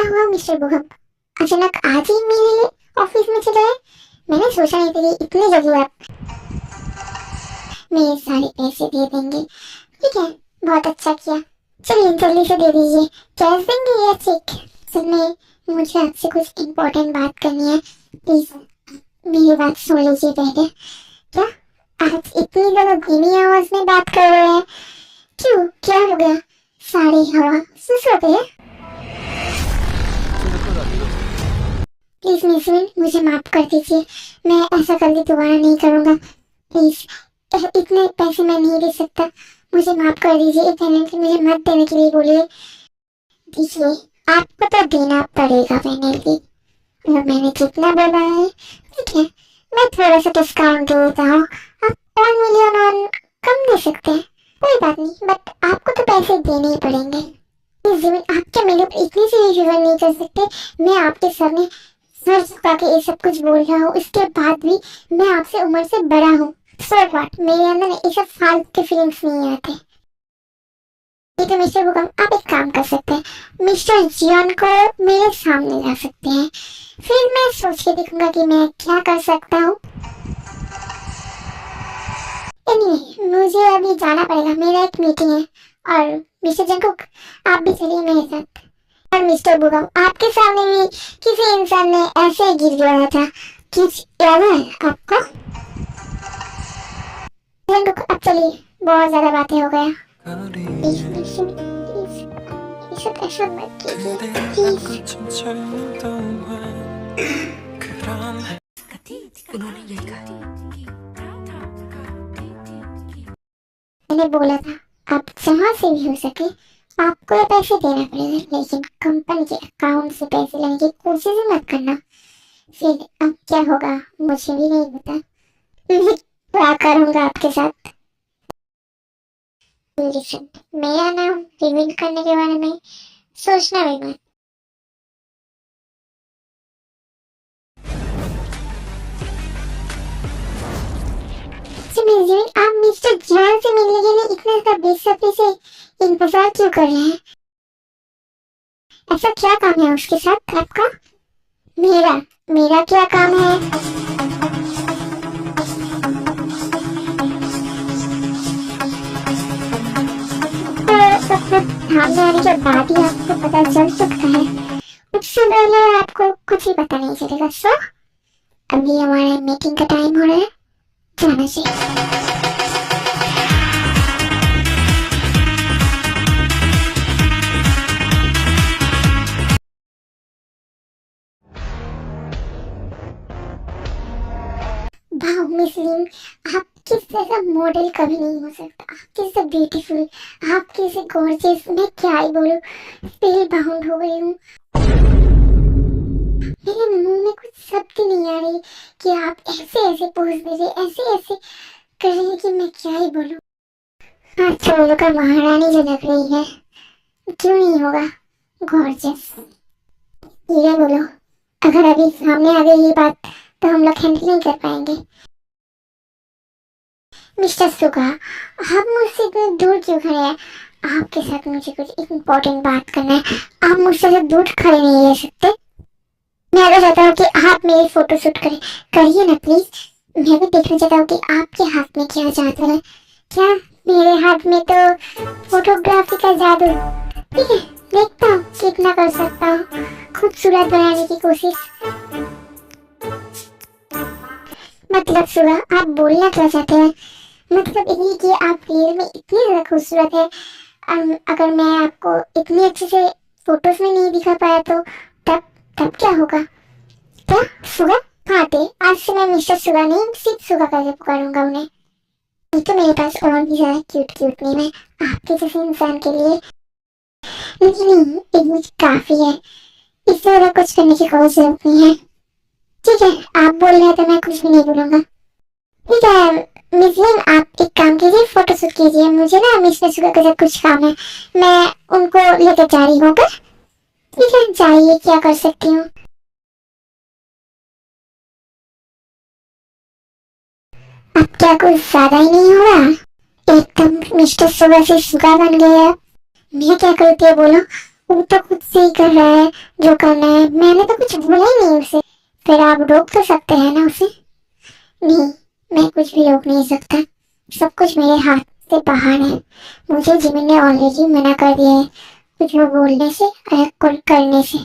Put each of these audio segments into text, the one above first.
हुआ मिस्टर भूकंप, अचानक आज ही मेरे ऑफिस में चले आए? मैंने सोचा नहीं था कि इतने जल्दी आप मेरे सारे पैसे दे देंगे। ठीक है, बहुत अच्छा किया। चलिए जल्दी से दे दीजिए। कैश देंगे या चेक? असल में मुझे आपसे कुछ इम्पोर्टेंट बात करनी है, प्लीज मेरी बात सुन लीजिए पहले। क्या आज इतनी ज्यादा धीमी आवाज में बात कर रहे हैं? क्यों, क्या हो गया? सारी हवा सुस हो गई? प्लीज मिस, मुझे माफ कर दीजिए, मैं ऐसा कभी दोबारा नहीं करूंगा। प्लीज इतने पैसे मैं नहीं दे सकता, मुझे माफ कर दीजिए। पेनल्टी मुझे मत देने के लिए बोलिए। दीजिए, आपको तो देना पड़ेगा पेनल्टी, और मैंने जितना बोला है। ठीक है, मैं थोड़ा सा डिस्काउंट दे देता हूँ। आप 1 मिलियन और कम दे सकते हैं, कोई बात नहीं, बट आपको तो पैसे देने ही पड़ेंगे। आप क्या मेरे ऊपर इतनी सी फेवर नहीं कर सकते? मैं आपके सामने सर झुका के ये सब कुछ बोल रहा हूँ, इसके बाद भी मैं आपसे उम्र से बड़ा हूँ। सो व्हाट, मेरे अंदर ये सब फालतू के फीलिंग्स नहीं आते। ये तो मिस्टर भूकंप, आप एक काम कर सकते हैं, मिस्टर जियान को मेरे सामने ला सकते हैं, फिर मैं सोच के देखूंगा कि मैं क्या कर सकता हूँ। Anyway, मुझे अभी जाना पड़ेगा, मेरा एक मीटिंग है। और मिस्टर जंकुक, आप भी चलिए मेरे साथ। और मिस्टर भूकंप, आपके सामने भी किसी इंसान ने ऐसे गिर गया था, कुछ याद है आपको? जंकुक, अब चलिए, बहुत ज्यादा बातें हो गया। प्लीज ऐसा मत कीजिए, प्लीज। उन्होंने यही कहा। मैंने बोला था, आप जहाँ से भी हो सके आपको ये पैसे देना पड़ेगा, लेकिन कंपनी के अकाउंट से पैसे लेने की कोशिश ही मत करना। फिर अब क्या होगा मुझे भी नहीं पता, क्या करूँगा आपके साथ। लिसन, मेरा नाम रिवील करने के बारे में सोचना भी मत। आप मिस्टर जॉन से मिलने के लिए इतना सा बेसब्री से इंतजार क्यों कर रहे हैं? ऐसा क्या काम है उसके साथ आपका? मेरा मेरा क्या काम है? सामने आने के बाद ही आपको पता चल सकता है, उससे पहले आपको कुछ ही पता नहीं चलेगा। सो अभी हमारे मीटिंग का टाइम हो रहा है, जाना चाहिए। वाह मिस लिन, आपके जैसा मॉडल कभी नहीं हो सकता। आपके जैसा ब्यूटीफुल, आपके जैसे गॉर्जियस, मैं क्या ही बोलूं, स्पेल बाउंड हो गई हूँ। मेरे मुंह में कुछ शब्द नहीं आ रही कि आप ऐसे ऐसे पोज दे रहे, ऐसे ऐसे कर रही है कि मैं क्या ही बोलूं। हाँ, चोलों का महारानी जो लग रही है, क्यों नहीं होगा गॉर्जियस। ये बोलो, अगर अभी सामने आ गई ये बात तो हम लोग हैंडल नहीं कर पाएंगे। मिस्टर सुगा, आप मुझसे इतने दूर क्यों खड़े हैं? आपके साथ मुझे कुछ इम्पोर्टेंट बात करना है, आप मुझसे दूर खड़े नहीं रह सकते। मैं तो चाहता हूँ कि आप मेरी फोटो शूट करिए ना प्लीज। मैं भी देखना चाहता हूँ कि आपके हाथ में क्या जादू है। क्या मेरे हाथ में तो फोटोग्राफी का जादू। ठीक है, देखता हूँ कितना कर सकता हूँ खूबसूरत बनाने की कोशिश। मतलब सुगा, आप बोलना क्या चाहते हैं? मतलब ये कि आप रियल में इतनी ज्यादा खूबसूरत है, अगर मैं आपको इतनी अच्छे से फोटोज में नहीं दिखा पाया तो तब तब क्या होगा? क्या सुगा? हाँ दे, आज से मैं मिस्टर सुगा नहीं, सिर्फ सुगा करके पुकारूंगा उन्हें। नहीं तो मेरे पास और भी ज्यादा क्यूट क्यूट नेम है आपके जैसे इंसान के लिए। नहीं, इतनी काफी है, इससे ज्यादा कुछ करने की कोई जरूरत नहीं है। ठीक है, आप बोल रहे हैं तो मैं कुछ भी नहीं बोलूंगा। ठीक है मिस लिन, आप एक काम कीजिए, फोटो शूट कीजिए। मुझे ना मिस्टर सुगा के साथ कुछ काम है, मैं उनको लेकर जा रही हूँ। ठीक है, जाइए, क्या कर सकती हूँ। अब क्या कुछ ज्यादा ही नहीं हो रहा? एकदम मिस्टर सुगा से सुगा बन गए आप। मैं क्या करती है बोलो? वो तो खुद से ही कर रहा है जो करना है, मैंने तो कुछ बोला ही नहीं उसे। फिर आप रोक तो सकते हैं ना उसे? नहीं, मैं कुछ भी रोक नहीं सकता। सब कुछ मेरे हाथ से बाहर है। मुझे जिमिन ने ऑलरेडी मना कर दिया है कुछ भी बोलने से और कुछ करने से।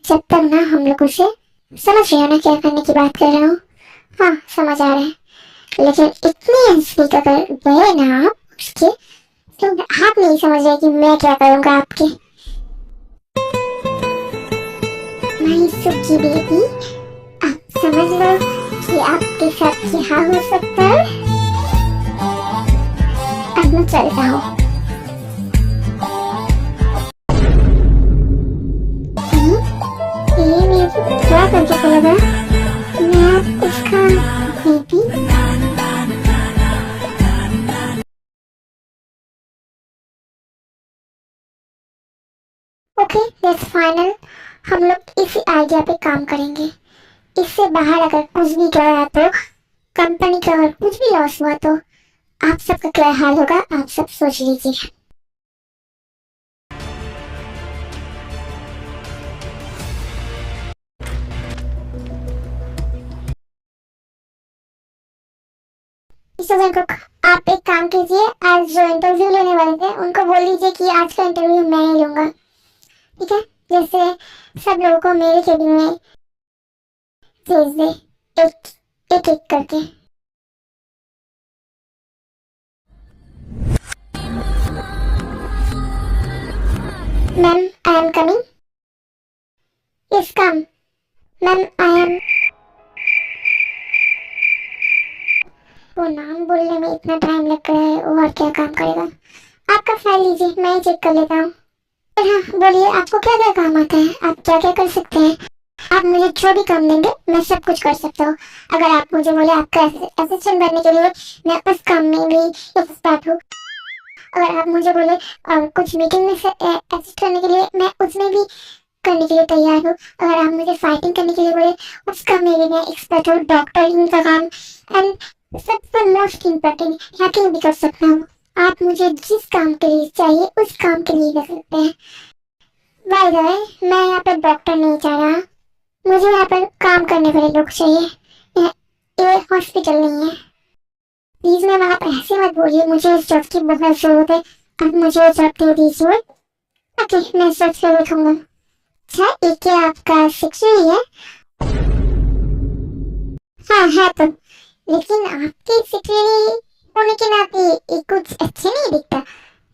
जब तक ना हम लोग उसे, समझ रहे हो ना क्या करने की बात कर रहा हूँ? हाँ, समझ आ रहा है। लेकिन इतनी हंसने का कर गए ना आप उसके, तो आप नहीं समझ रहे कि मैं क्या करूँगा आपके। माई सुखी बेबी, आप समझ लो कि आपके साथ क्या हो सकता है। अब मैं चलता हूँ। ये म्यूजिक क्या करके चला गया? मैं अब उसका बेबी। Okay, that's final. हम लोग इसी आइडिया पे काम करेंगे। इससे बाहर अगर कुछ भी गया तो, कंपनी का अगर कुछ भी लॉस हुआ तो आप सबका क्या हाल होगा आप सब सोच लीजिए। स्टूडेंट को आप एक काम कीजिए, आज जो इंटरव्यू लेने वाले थे उनको बोल दीजिए कि आज का इंटरव्यू मैं ही लूंगा, ठीक है? जैसे सब लोगों को मेरे केबिन में भेज दे, एक एक एक करके। Ma'am, I am coming. Yes, come. Ma'am, I am. वो नाम बोलने में इतना टाइम लग रहा है, वो और क्या काम करेगा। आपका फाइल लीजिए, मैं ही चेक कर लेता हूँ। हाँ, बोलिए, आपको क्या क्या काम आता है, आप क्या क्या कर सकते हैं? आप मुझे जो भी काम देंगे मैं सब कुछ कर सकता हूँ। अगर आप मुझे बोले आपका असिस्टेंट बनने के लिए, मैं उस काम में भी एक्सपर्ट हूँ। अगर आप मुझे बोले कुछ मीटिंग में असिस्ट करने के लिए, मैं उसमें भी करने के लिए तैयार हूँ। अगर आप मुझे फाइटिंग करने के लिए बोले, उस काम में भी मैं एक्सपर्ट हूँ। डॉक्टरिंग का काम, एंड सबसे मोस्ट इम्पोर्टेंट, हैकिंग भी कर सकता हूँ। आप मुझे जिस काम के लिए चाहिए उस काम के लिए कर सकते हैं। बाय द वे, मैं यहाँ पर डॉक्टर नहीं चाह रहा, मुझे यहाँ पर काम करने वाले लोग चाहिए। ये हॉस्पिटल नहीं है। प्लीज मैम, आप ऐसे मत बोलिए, मुझे इस जॉब की बहुत जरूरत है। आप मुझे जॉब दे दीजिए। ओके, मैं सोच कर देखूंगा। अच्छा, एक क्या आपका सेक्रेटरी है? हाँ है तो, लेकिन आपके सेक्रेटरी होने के नाते ये कुछ अच्छे नहीं दिखता,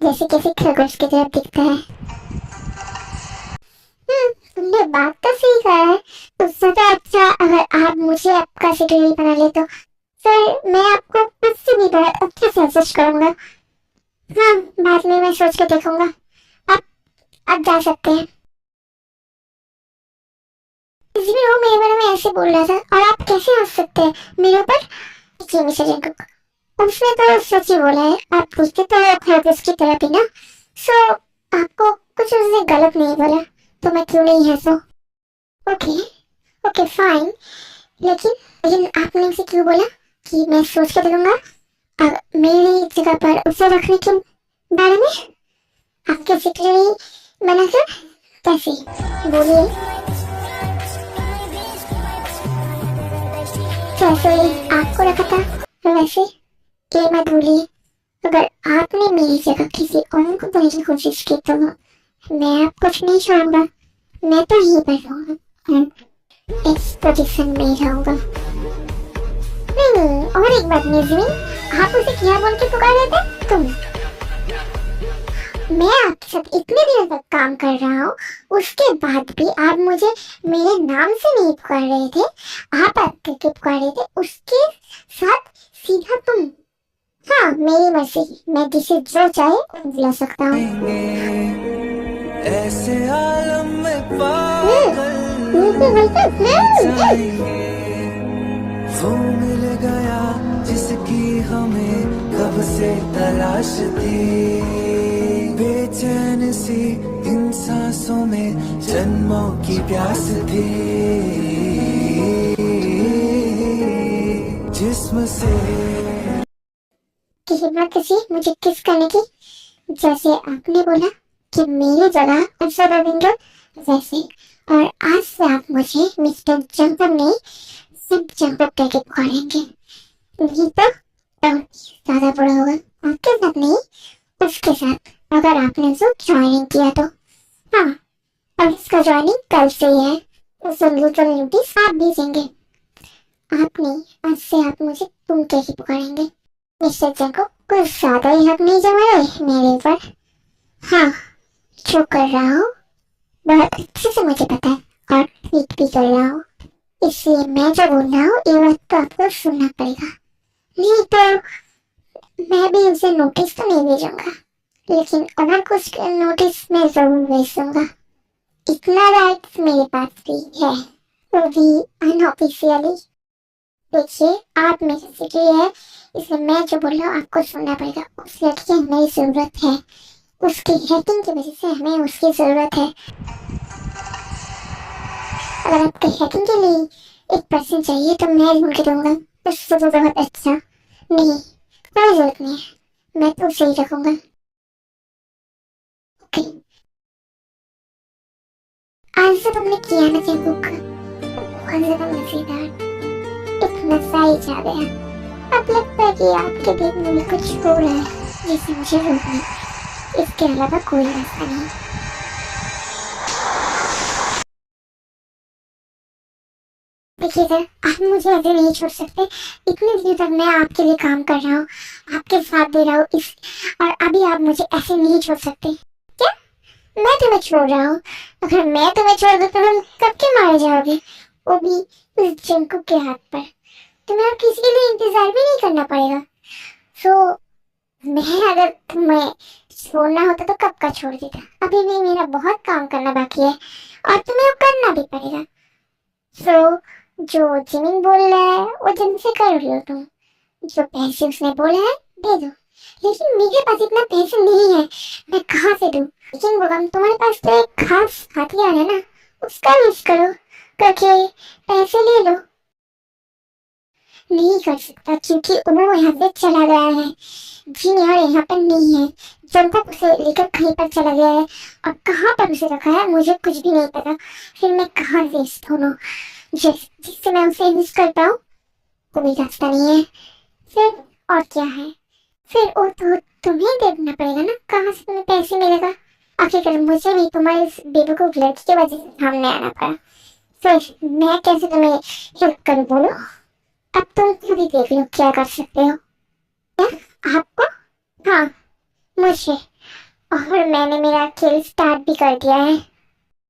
जैसे किसी खरगोश की तरह दिखता है। तुमने बात तो सही कहा है। तो ज्यादा अच्छा अगर आप मुझे आपका सेक्रेटरी बना ले तो फिर मैं आपको उससे भी बड़ा अच्छे से असिस्ट करूंगा। हाँ, बाद में मैं सोच के देखूंगा। आप आप जा सकते हैं। किसी भी वो मेरे बारे में ऐसे बोल रहा था और आप कैसे हंस सकते हैं मेरे ऊपर? जी मिस्टर जैनकुक, उसने तो सच ही बोला है। आप पूछते तो खरगोश की तरह भी ना, सो आपको कुछ उसने गलत नहीं बोला तो मैं क्यों नहीं हंसू? Okay, okay fine. लेकिन लेकिन आपने उसे क्यों बोला कि मैं सोच के देखूंगा? मेरी जगह पर उसे रखने के बारे में आपके सेक्रेटरी बनाकर कैसे? बोलिए। जैसे आपको रखा था वैसे? ये मत भूलिए, अगर आपने मेरी जगह किसी और को बनने की कोशिश की तो मैं आप कुछ नहीं छोड़ूंगा। मैं तो यही पर रहूंगा, इस पोजीशन में ही रहूंगा। नहीं, और एक बात निजमी, आप उसे क्या बोल के पुकार रहे थे? तुम। मैं आपके साथ इतने दिनों तक काम कर रहा हूँ, उसके बाद भी आप मुझे मेरे नाम से नहीं पुकार रहे थे। आप करके पुकार रहे थे, उसके साथ सीधा तुम। हाँ, मेरी मर्जी, मैं जिसे जो चाहे वो बुला सकता हूँ। ऐसे आलम में पागल वो मिल गया जिसकी हमें कब से तलाश थी। बेचैन सी इन सांसों में जन्मों की प्यास थी। जिस्म से कि हिम्मत थी मुझे किस करने की, जैसे आपने बोला कि मेरी जगह ऐसा रविंद्र वैसे। और आज से आप मुझे मिस्टर जंकम नहीं सिर्फ जंकम करके पुकारेंगे, नहीं तो और ज्यादा बुरा होगा आपके साथ नहीं, उसके साथ, अगर आपने उसे ज्वाइनिंग किया तो। हाँ, और इसका ज्वाइनिंग कल से ही है, तो लीगल नोटिस आप भेजेंगे। आपने आज से आप मुझे तुम कह के पुकारेंगे। मिस्टर जंको कुछ ज्यादा ही हक नहीं जमा रहे मेरे ऊपर। हाँ, जो कर रहा हूँ बहुत अच्छे से मुझे पता है, और ठीक भी कर रहा हूँ, इसलिए मैं जो बोल रहा हूँ ये बात तो आपको सुनना पड़ेगा, नहीं तो मैं भी उसे नोटिस तो नहीं भेजूंगा, लेकिन अगर कुछ नोटिस मैं जरूर भेज दूंगा। इतना राइट मेरे पास भी है, वो भी अनऑफिशियली। देखिए, आप मेरे सिटी है, इसलिए मैं जो बोल रहा हूँ आपको सुनना पड़ेगा। उस लड़की की हमें जरूरत है, उसकी हैकिंग की वजह से हमें उसकी जरूरत है। अगर आपको हैकिंग के लिए एक पर्सन चाहिए तो मैं ढूंढ के दूंगा, उससे तो बहुत अच्छा। नहीं, कोई जरूरत नहीं है, मैं तो उसे ही रखूंगा। ओके, आज जब हमने किया ना जंगू का, बहुत ज्यादा मजेदार, एक मजा ही जा गया। अब लगता है कि आपके देखने में कुछ हो रहा है जिसे मुझे रोकना, इसके अलावा कोई रास्ता नहीं। देखिए सर, आप मुझे ऐसे नहीं छोड़ सकते। इतने दिनों तक मैं आपके लिए काम कर रहा हूँ, आपके साथ दे रहा हूँ इस, और अभी आप मुझे ऐसे नहीं छोड़ सकते। क्या मैं तुम्हें छोड़ रहा हूँ? अगर मैं तुम्हें छोड़ दूँ तो तुम कब के मारे जाओगे, वो भी उस जंकू के हाथ पर। तुम्हें और किसी के लिए इंतजार भी नहीं करना पड़ेगा। सो मैं अगर तुम्हें छोड़ना होता तो कब का छोड़ देता। अभी भी मेरा बहुत काम करना बाकी है और तुम्हें वो करना भी पड़ेगा। सो जो जिमिन बोल रहा है वो जिम से कर लो तुम, जो पैसे उसने बोला है दे दो, लेकिन मेरे पास इतना पैसे नहीं है, मैं कहाँ से दूँ? लेकिन वो तुम्हारे पास तो एक खास हथियार है ना, उसका यूज करो करके पैसे ले लो। नहीं कर सकता क्योंकि वो यहाँ से चला गया है। जी यार यहाँ पर नहीं है, जंकक उसे लेकर कहीं पर चला गया है, और कहाँ पर उसे रखा है मुझे कुछ भी नहीं पता। फिर मैं कहाँ से ढूंढूं जिससे मैं उसे यूज कर पाऊँ? कोई रास्ता नहीं है। फिर और क्या है? फिर वो तो तुम्हें देखना पड़ेगा ना, कहाँ से तुम्हें पैसे मिलेगा। आखिरकार मुझे भी तुम्हारे इस बेवकूफ लड़की की वजह से सामने आना पड़ा, फिर मैं कैसे तुम्हें हेल्प करूँ बोलो? अब तुम खुद ही देख लो क्या कर सकते हो। क्या आपको? हाँ, मुझे। और मैंने मेरा खेल स्टार्ट भी कर दिया है।